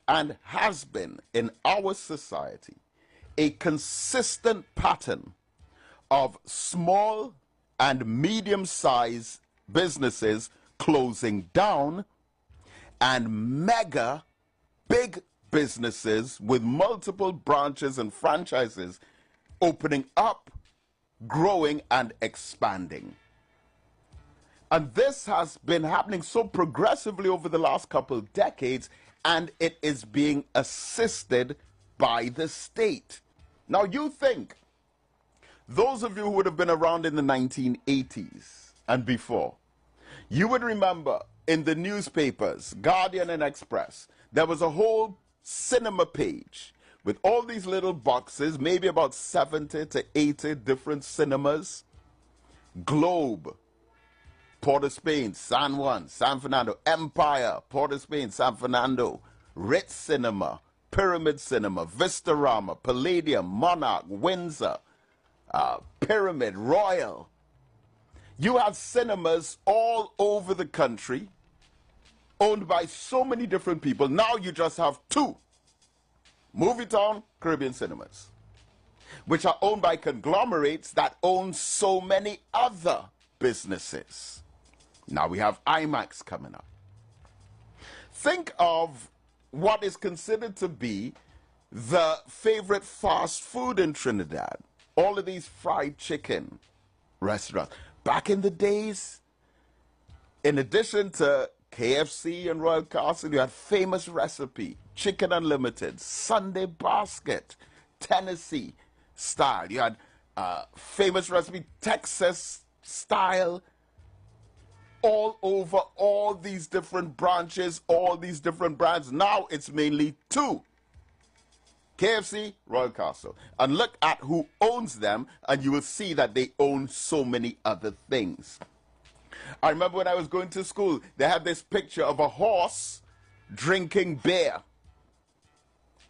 and has been in our society a consistent pattern of small and medium-sized businesses closing down and mega big businesses with multiple branches and franchises opening up, growing and expanding. And this has been happening so progressively over the last couple of decades, and it is being assisted by the state. Now you think, those of you who would have been around in the 1980s and before, you would remember in the newspapers, Guardian and Express, there was a whole cinema page with all these little boxes, maybe about 70 to 80 different cinemas. Globe, Port of Spain, San Juan, San Fernando, Empire, Port of Spain, San Fernando, Ritz Cinema, Pyramid Cinema, Vistarama, Palladium, Monarch, Windsor, Pyramid, Royal. You have cinemas all over the country owned by so many different people. Now you just have two. Movietown, Caribbean Cinemas, which are owned by conglomerates that own so many other businesses. Now we have IMAX coming up. Think of what is considered to be the favorite fast food in Trinidad. All of these fried chicken restaurants. Back in the days, in addition to KFC and Royal Castle, you had Famous Recipe, Chicken Unlimited, Sunday Basket, Tennessee Style. You had Famous Recipe, Texas Style, all over all these different branches, all these different brands. Now it's mainly two. KFC, Royal Castle. And look at who owns them, and you will see that they own so many other things. I remember when I was going to school, they had this picture of a horse drinking beer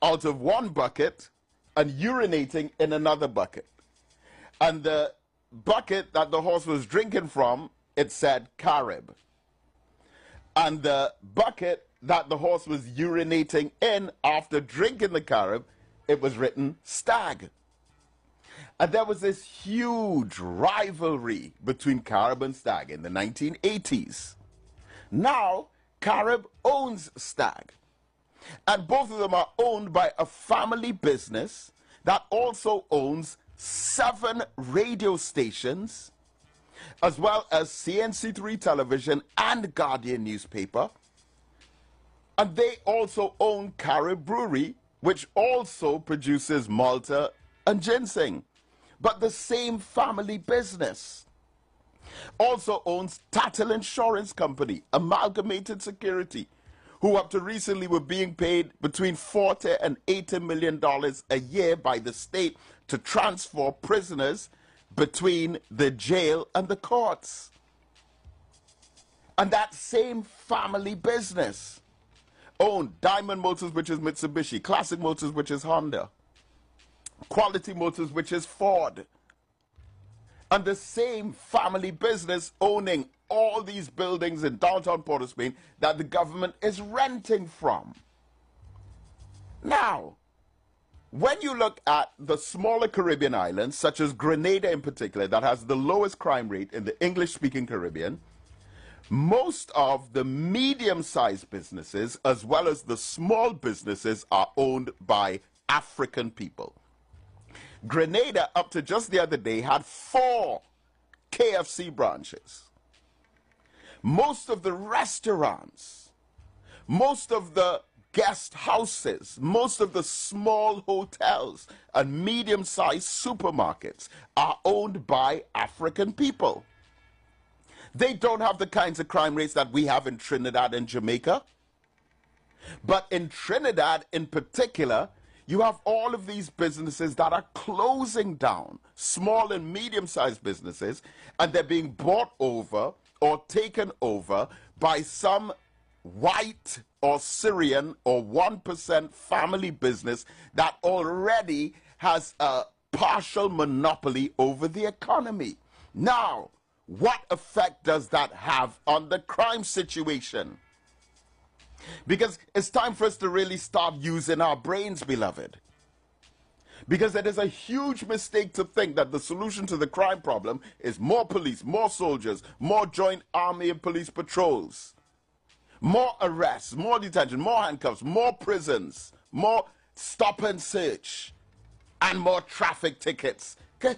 out of one bucket and urinating in another bucket. And the bucket that the horse was drinking from, it said Carib. And the bucket that the horse was urinating in after drinking the Carib, it was written Stag. And there was this huge rivalry between Carib and Stag in the 1980s. Now, Carib owns Stag. And both of them are owned by a family business that also owns 7 radio stations, as well as CNC3 television and Guardian newspaper. And they also own Carib Brewery, which also produces Malta and ginseng. But the same family business also owns Tattle Insurance Company, Amalgamated Security, who up to recently were being paid between $40 and $80 million a year by the state to transfer prisoners between the jail and the courts. And that same family business owned Diamond Motors, which is Mitsubishi, Classic Motors, which is Honda, Quality Motors, which is Ford. And the same family business owning all these buildings in downtown Port of Spain that the government is renting from. Now, when you look at the smaller Caribbean islands, such as Grenada in particular, that has the lowest crime rate in the English-speaking Caribbean, most of the medium-sized businesses, as well as the small businesses, are owned by African people. Grenada, up to just the other day, had 4 KFC branches. Most of the restaurants, most of the guest houses, most of the small hotels and medium-sized supermarkets are owned by African people. They don't have the kinds of crime rates that we have in Trinidad and Jamaica. But in Trinidad in particular, you have all of these businesses that are closing down, small and medium-sized businesses, and they're being bought over or taken over by some white or Syrian or 1% family business that already has a partial monopoly over the economy. Now, what effect does that have on the crime situation? Because it's time for us to really start using our brains, beloved. Because it is a huge mistake to think that the solution to the crime problem is more police, more soldiers, more joint army and police patrols, more arrests, more detention, more handcuffs, more prisons, more stop and search, and more traffic tickets. Okay?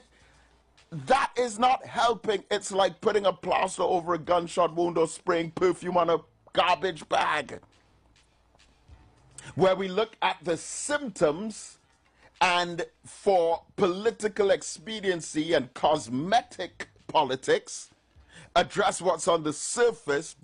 That is not helping. It's like putting a plaster over a gunshot wound or spraying perfume on a garbage bag. Where we look at the symptoms and for political expediency and cosmetic politics, address what's on the surface.